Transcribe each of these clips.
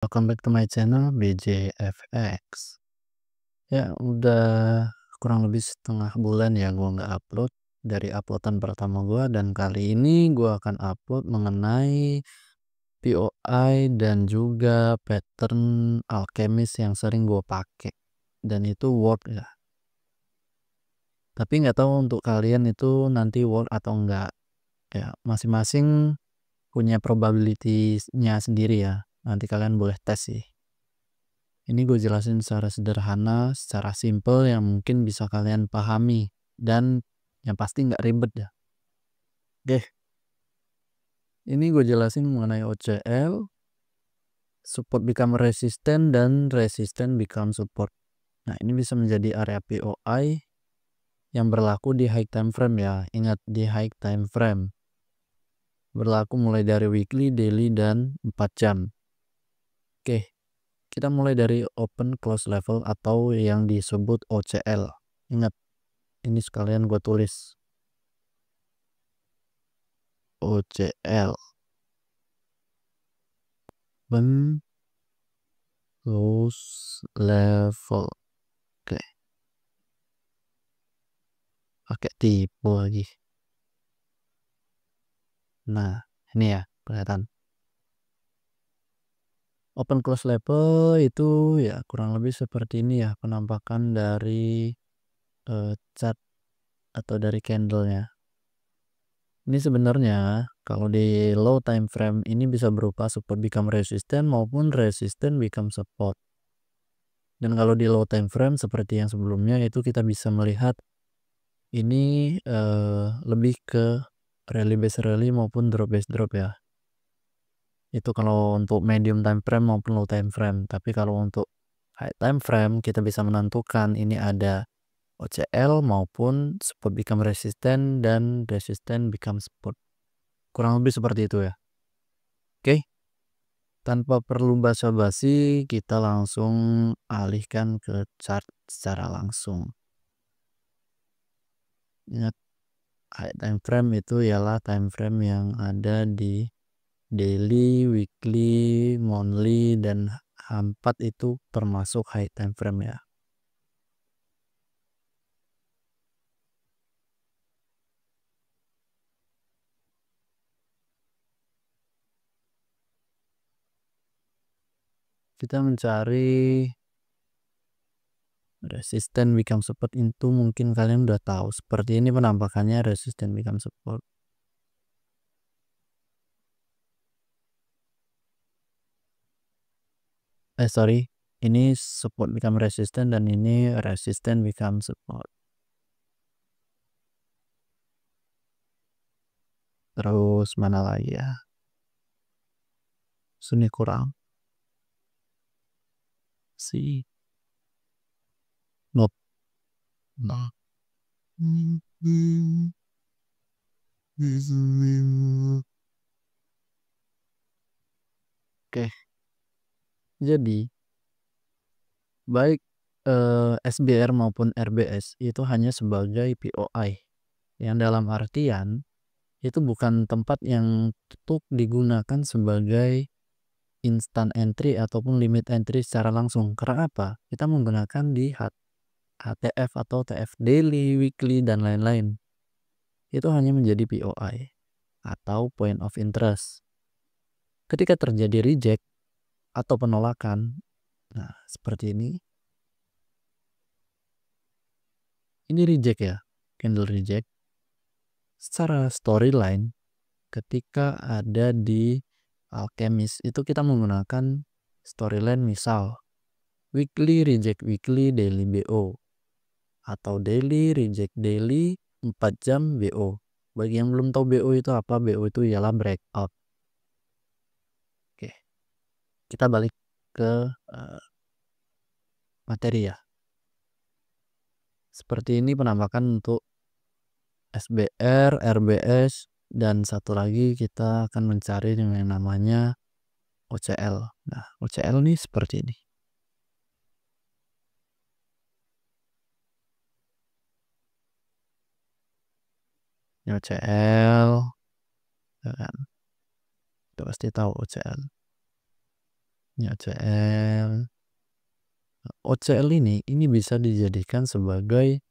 Welcome back to my channel BJFX. Ya udah kurang lebih setengah bulan ya gua nggak upload dari uploadan pertama gua, dan kali ini gua akan upload mengenai POI dan juga pattern alchemist yang sering gua pakai, dan itu work ya. Tapi nggak tahu untuk kalian itu nanti work atau enggak ya, masing-masing punya probability-nya sendiri ya. Nanti kalian boleh tes sih. Ini gue jelasin secara sederhana, secara simple yang mungkin bisa kalian pahami, dan yang pasti nggak ribet ya. Oke, ini gue jelasin mengenai OCL, support become resistant, dan resistant become support. Nah, ini bisa menjadi area POI yang berlaku di high time frame ya. Ingat, di high time frame. Berlaku mulai dari weekly, daily, dan 4 jam. Oke, kita mulai dari open close level atau yang disebut OCL. Ingat, ini sekalian gue tulis OCL, open close level. Oke, pakai tipe lagi. Nah, ini ya kelihatan open close level itu ya kurang lebih seperti ini ya penampakan dari chart atau dari candlenya. Ini sebenarnya kalau di low time frame ini bisa berupa support become resistant maupun resistant become support. Dan kalau di low time frame seperti yang sebelumnya itu kita bisa melihat ini lebih ke rally based rally maupun drop based drop ya. Itu kalau untuk medium time frame maupun low time frame. Tapi kalau untuk high time frame kita bisa menentukan ini ada OCL maupun support become resistant dan resistant become support. Kurang lebih seperti itu ya. Oke. Tanpa perlu basa-basi, kita langsung alihkan ke chart secara langsung. Ingat, high time frame itu ialah time frame yang ada di daily, weekly, monthly, dan H4 itu termasuk high time frame ya. Kita mencari resisten become support, itu mungkin kalian udah tahu seperti ini penampakannya resisten become support. Sorry, ini support become resistant dan ini resistant become support. Terus mana lagi ya? Sini kurang. Si. Nope. Nah. Oke. Jadi baik SBR maupun RBS itu hanya sebagai POI. Yang dalam artian itu bukan tempat yang untuk digunakan sebagai instant entry ataupun limit entry secara langsung. Karena apa? Kita menggunakan di HTF atau TF daily, weekly, dan lain-lain. Itu hanya menjadi POI atau point of interest. Ketika terjadi reject atau penolakan, nah seperti ini reject ya, candle reject. Secara storyline, ketika ada di alchemist itu kita menggunakan storyline misal weekly reject weekly daily BO atau daily reject daily 4 jam BO. Bagi yang belum tahu BO itu apa, BO itu ialah breakout. Oke, kita balik ke materi ya. Seperti ini penampakan untuk SBR, RBS, dan satu lagi kita akan mencari yang namanya OCL. Nah, OCL nih seperti ini. Ini OCL, ya kan? Kita pasti tahu OCL. Ini OCL. OCL ini bisa dijadikan sebagai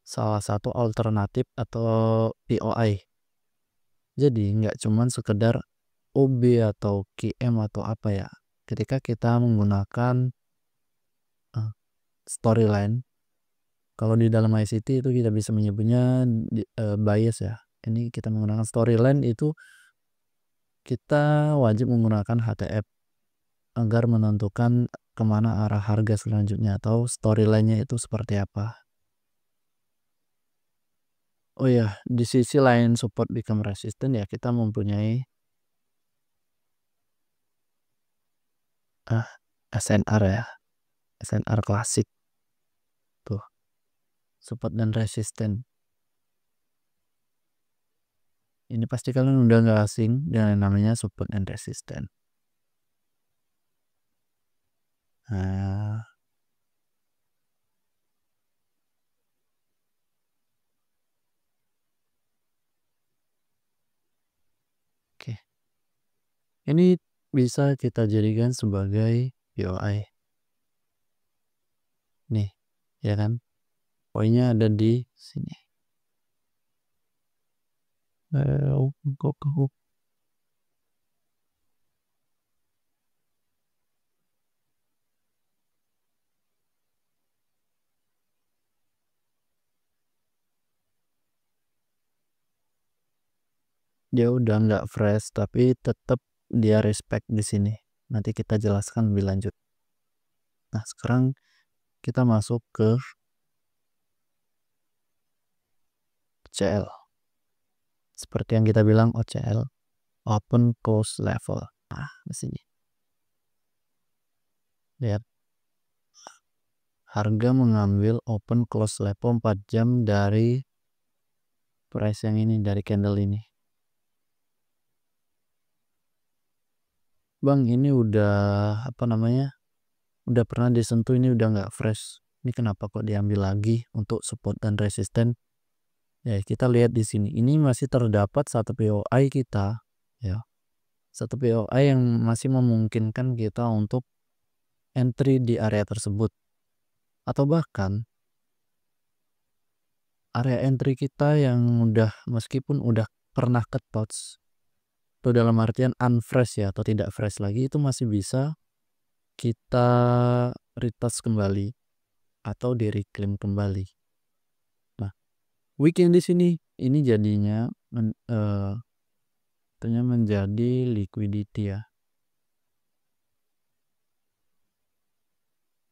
salah satu alternatif atau POI. Jadi nggak cuman sekedar OB atau QM atau apa ya. Ketika kita menggunakan storyline, kalau di dalam ICT itu kita bisa menyebutnya bias ya. Ini kita menggunakan storyline itu kita wajib menggunakan HTF agar menentukan kemana arah harga selanjutnya atau storyline-nya itu seperti apa. Oh ya, di sisi lain support become resistant ya kita mempunyai SNR ya, SNR klasik tuh, support dan resisten. Ini pasti kalian udah nggak asing dengan namanya support dan resisten. Nah, oke. Ini bisa kita jadikan sebagai POI. Nih, ya kan? Poinnya ada di sini. Dia udah nggak fresh tapi tetap dia respect di sini. Nanti kita jelaskan lebih lanjut. Nah, sekarang kita masuk ke OCL. Seperti yang kita bilang OCL, open close level. Nah, di sini. Lihat. Harga mengambil open close level 4 jam dari price yang ini, dari candle ini. Bang, ini udah apa namanya? Udah pernah disentuh, ini udah nggak fresh. Ini kenapa kok diambil lagi untuk support dan resisten? Ya, kita lihat di sini. Ini masih terdapat satu POI kita, ya. Satu POI yang masih memungkinkan kita untuk entry di area tersebut. Atau bahkan area entry kita yang udah meskipun udah pernah ke touch atau dalam artian unfresh ya atau tidak fresh lagi itu masih bisa kita retouch kembali atau di reclaim kembali. Nah, weekend di sini ini jadinya menjadi liquidity ya.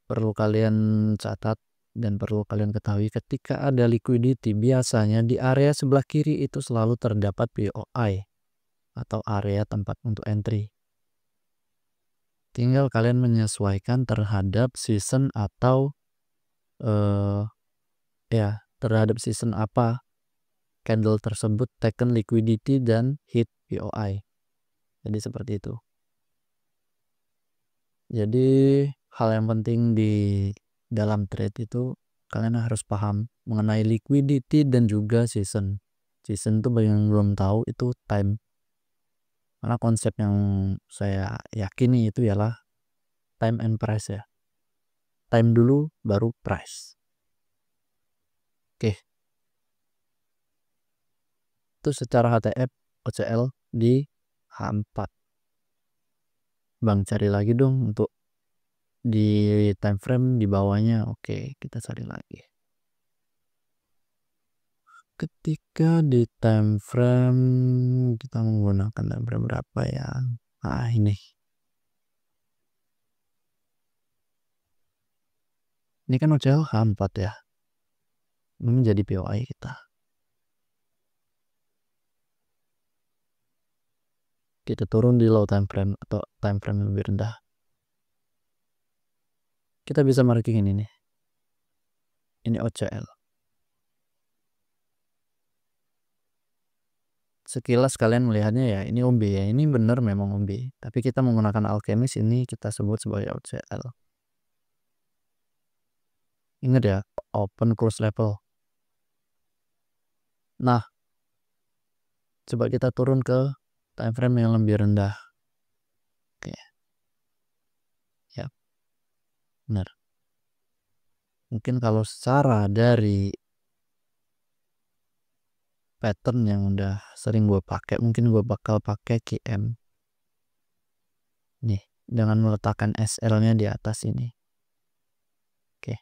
Perlu kalian catat dan perlu kalian ketahui ketika ada liquidity biasanya di area sebelah kiri itu selalu terdapat POI atau area tempat untuk entry. Tinggal kalian menyesuaikan terhadap season atau ya terhadap season apa candle tersebut taken liquidity dan hit POI. Jadi seperti itu. Jadi hal yang penting di dalam trade itu kalian harus paham mengenai liquidity dan juga season. Season itu bagi yang belum tahu itu time. Karena konsep yang saya yakini itu ialah time and price ya. Time dulu baru price. Oke. Itu secara HTF OCL di H4. Bang cari lagi dong untuk di time frame di bawahnya. Oke, kita cari lagi. Ketika di time frame kita menggunakan time frame berapa ya? Nah, ini. Ini kan OCL H4 ya. Ini menjadi POI kita. Kita turun di low time frame atau time frame yang lebih rendah. Kita bisa marking ini nih. Ini OCL. Sekilas kalian melihatnya ya ini OB ya. Ini benar memang OB. Tapi kita menggunakan alchemist ini kita sebut sebagai OCL. Ingat ya, open close level. Nah, coba kita turun ke time frame yang lebih rendah. Oke. Benar. Mungkin kalau secara dari pattern yang udah sering gue pakai, mungkin gue bakal pakai QM nih dengan meletakkan SL-nya di atas ini. Oke.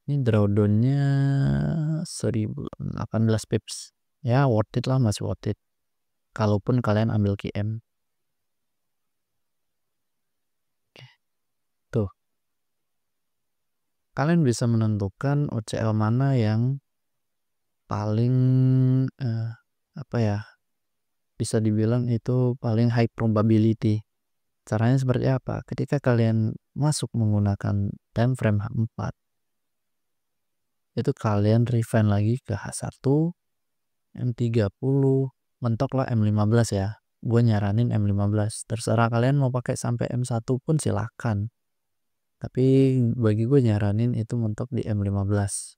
Ini drawdownnya 1018 pips. Ya worth it lah, masih worth it. Kalaupun kalian ambil QM. Oke. Tuh. Kalian bisa menentukan OCL mana yang paling apa ya, bisa dibilang itu paling high probability. Caranya seperti apa? Ketika kalian masuk menggunakan time frame H4, itu kalian refine lagi ke H1, M30, mentoklah M15 ya. Gue nyaranin M15. Terserah kalian mau pakai sampai M1 pun silakan. Tapi bagi gue nyaranin itu mentok di M15.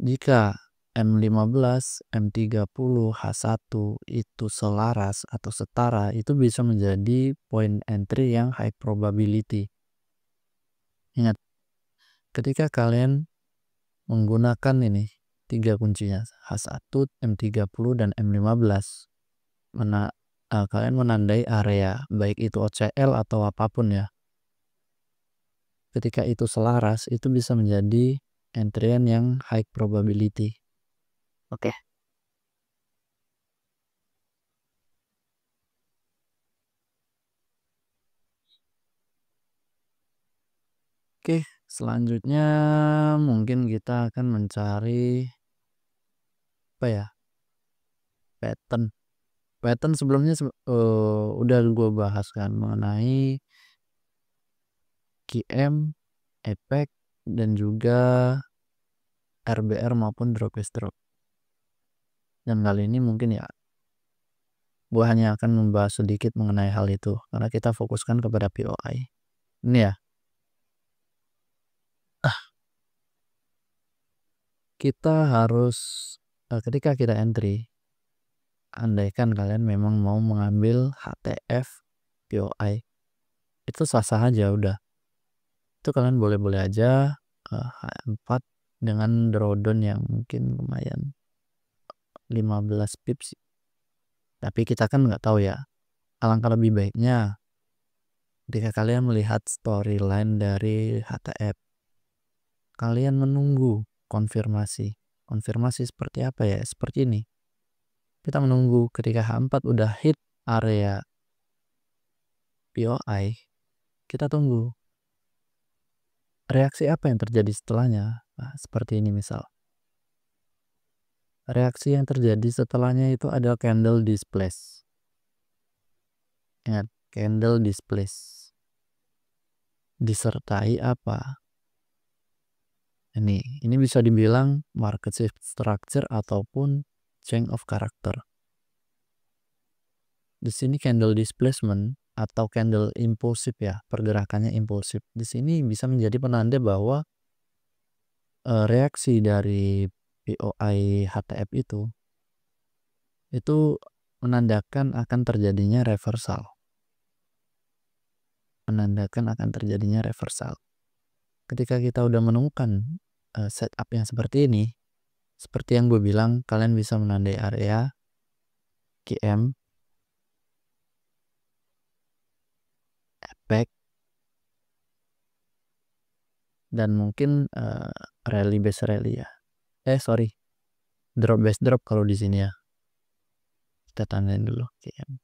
Jika M15, M30, H1 itu selaras atau setara, itu bisa menjadi point entry yang high probability. Ingat, ketika kalian menggunakan ini 3 kuncinya H1, M30 dan M15, kalian menandai area baik itu OCL atau apapun ya. Ketika itu selaras, itu bisa menjadi entryan yang high probability. Oke. Oke, selanjutnya mungkin kita akan mencari apa ya? Pattern sebelumnya udah gue bahas kan mengenai QM, efek dan juga RBR maupun drop is drop. Dan kali ini mungkin ya gue hanya akan membahas sedikit mengenai hal itu karena kita fokuskan kepada POI. Ini ya, kita harus ketika kita entry, andaikan kalian memang mau mengambil HTF POI, itu sah-sah aja udah. Itu kalian boleh-boleh aja H4 dengan drawdown yang mungkin lumayan 15 pips. Tapi kita kan nggak tahu ya. Alangkah lebih baiknya ketika kalian melihat storyline dari HTF, kalian menunggu konfirmasi. Konfirmasi seperti apa ya? Seperti ini. Kita menunggu ketika H4 udah hit area POI, kita tunggu. Reaksi apa yang terjadi setelahnya? Nah, seperti ini misal. Reaksi yang terjadi setelahnya itu ada candle displace. Ingat, candle displace. Disertai apa? Ini bisa dibilang market shift structure ataupun change of character. Di sini candle displacement atau candle impulsif ya, pergerakannya impulsif. Di sini bisa menjadi penanda bahwa reaksi dari POI HTF itu menandakan akan terjadinya reversal. Ketika kita udah menemukan setup yang seperti ini, seperti yang gue bilang, kalian bisa menandai area QM, efek, dan mungkin rally base rally ya. Drop base drop kalau di sini ya. Kita tandain dulu QM.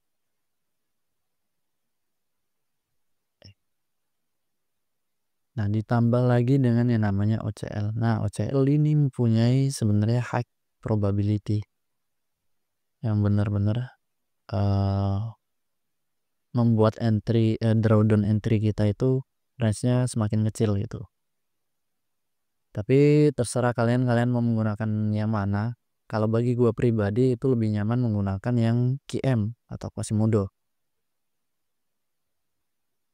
Nah, ditambah lagi dengan yang namanya OCL. Nah, OCL ini mempunyai sebenarnya high probability yang benar-benar membuat drawdown entry kita itu range-nya semakin kecil gitu. Tapi terserah kalian mau menggunakan yang mana. Kalau bagi gue pribadi itu lebih nyaman menggunakan yang QM atau Quasimodo.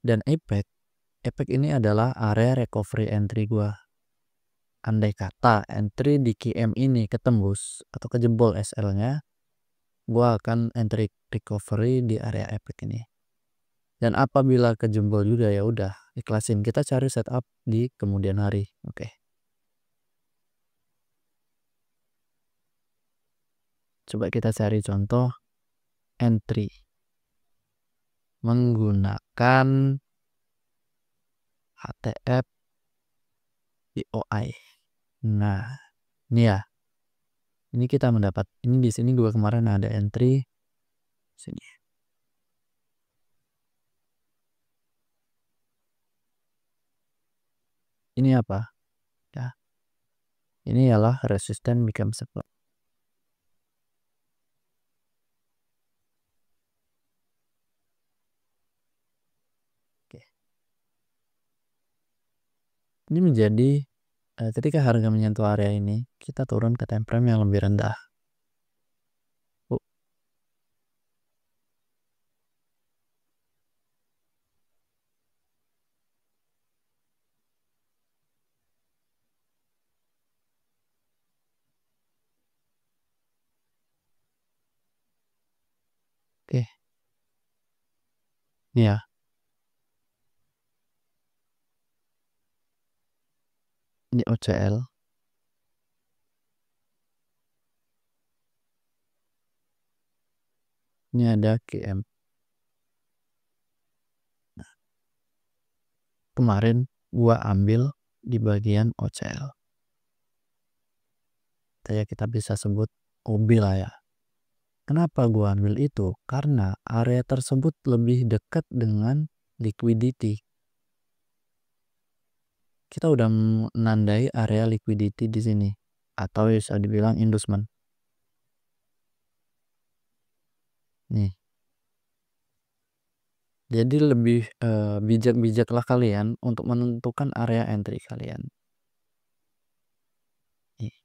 Dan efek ini adalah area recovery entry gue. Andai kata entry di QM ini ketembus atau kejebol SL-nya, gue akan entry recovery di area efek ini. Dan apabila kejebol juga ya udah ikhlasin, kita cari setup di kemudian hari. Oke. Coba kita cari contoh entry menggunakan HTF POI. Nah, ini ya. Ini kita mendapat ini di sini gua kemarin ada entry sini. Ini apa? Ya. Ini ialah resistant become supply. Oke. Ini menjadi ketika harga menyentuh area ini, kita turun ke time frame yang lebih rendah. Oke. Ini ya. Ini OCL. Ini ada KM. Nah, kemarin gua ambil di bagian OCL. Kita bisa sebut OB lah ya. Kenapa gua ambil itu? Karena area tersebut lebih dekat dengan liquidity. Kita udah menandai area liquidity di sini, atau bisa dibilang inducement. Nih. Jadi lebih bijak-bijaklah kalian untuk menentukan area entry kalian. Nih.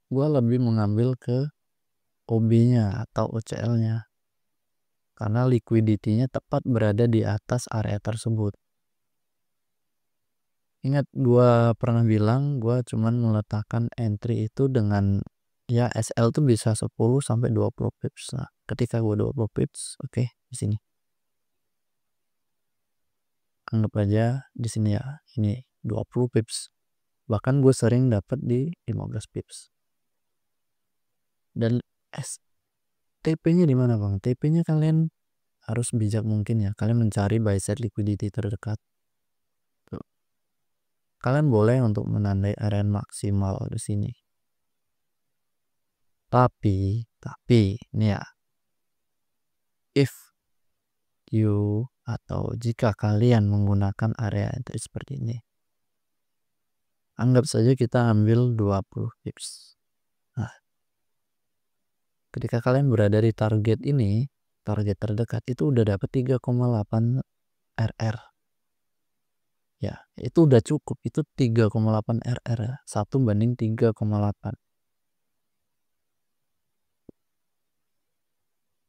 Gua lebih mengambil ke OB-nya atau OCL-nya. Karena liquidity-nya tepat berada di atas area tersebut. Ingat gua pernah bilang gua cuman meletakkan entry itu dengan ya SL tuh bisa 10 sampai 20 pips. Nah, ketika gua 20 pips, oke, di sini. Anggap aja di sini ya, ini 20 pips. Bahkan gue sering dapat di 15 pips. Dan TP-nya di mana, Bang? TP-nya kalian harus bijak mungkin ya. Kalian mencari buy side liquidity terdekat. Tuh. Kalian boleh untuk menandai area maksimal di sini. Tapi ini ya, if you atau jika kalian menggunakan area entry seperti ini, anggap saja kita ambil 20 pips. Nah, ketika kalian berada di target ini, target terdekat itu udah dapat 3,8 RR. Ya, itu udah cukup. Itu 3,8 RR ya. 1 banding 3,8.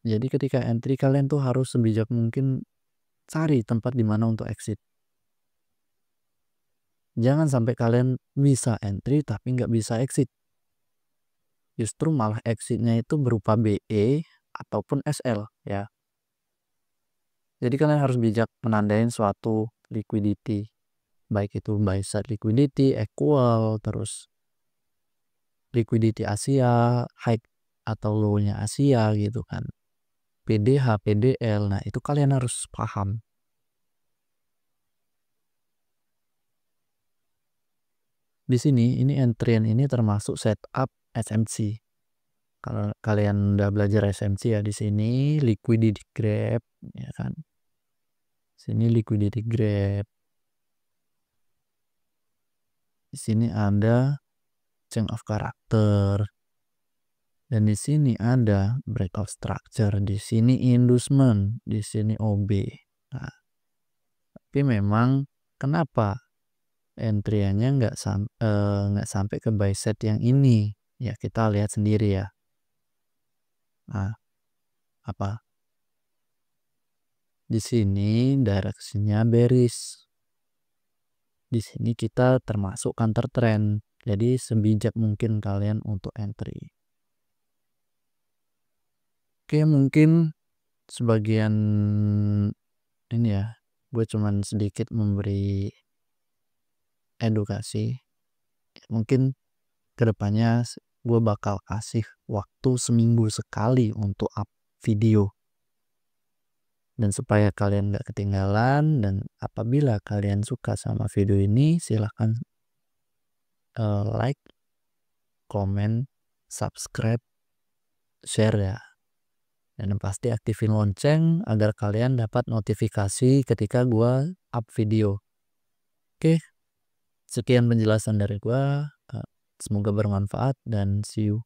Jadi ketika entry kalian tuh harus sebijak mungkin cari tempat di mana untuk exit. Jangan sampai kalian bisa entry tapi nggak bisa exit. Justru malah exitnya itu berupa BE ataupun SL ya. Jadi kalian harus bijak menandain suatu liquidity. Baik itu buy side liquidity, equal, terus liquidity Asia, high atau low-nya Asia gitu kan. PDH, PDL, nah itu kalian harus paham. Di sini ini entryan ini termasuk setup SMC. Kalau kalian udah belajar SMC ya, di sini liquidity grab ya kan. Sini liquidity grab. Di sini ada change of character. Dan di sini ada breakout structure, di sini inducement, di sini OB. Nah, tapi memang kenapa entry-nya nggak sampai ke buy set yang ini? Ya kita lihat sendiri ya. Nah, apa? Di sini direksinya bearish. Di sini kita termasuk counter trend. Jadi sebijak mungkin kalian untuk entry. Oke, mungkin sebagian ini ya, gue cuman sedikit memberi edukasi. Mungkin kedepannya gue bakal kasih waktu seminggu sekali untuk up video, dan supaya kalian gak ketinggalan. Dan apabila kalian suka sama video ini, silahkan like, komen, subscribe, share ya, dan pasti aktifin lonceng agar kalian dapat notifikasi ketika gua up video. Oke, sekian penjelasan dari gua, semoga bermanfaat dan see you.